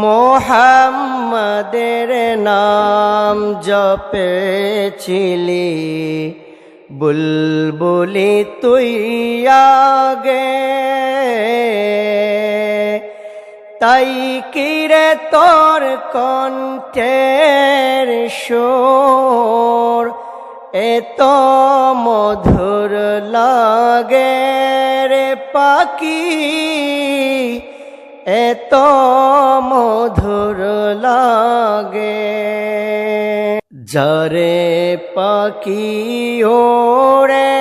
মোহাম্মদের নাম জপেছিলি বুলবুলি তুই আগে, তাই কিরে তোর কণ্ঠের সুর এত মধুর লাগে রে পাখি, এত মধুর লাগে। যারে পাখি ওড়ে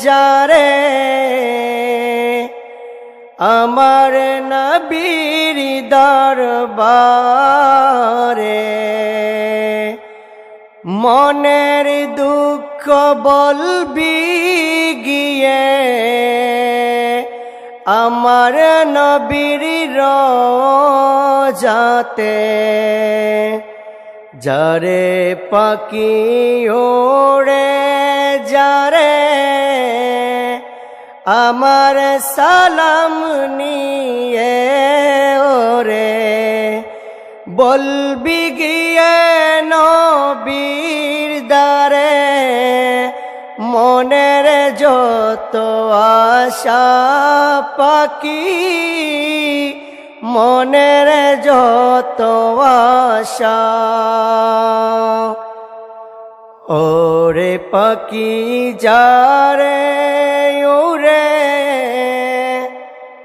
যারে আমার নবীর দরবারে, মনের দুঃখ বলবি গিয়ে আমার নবীর রোজাতে। যারে পাখি ওড়ে যারে আমার সালাম নিয়ে ওরে, বলবি গিয়ে নবীর দ্বারে মনের যত আশা পাখি, মনের যত আশা। ওরে পাখি যারে উড়ে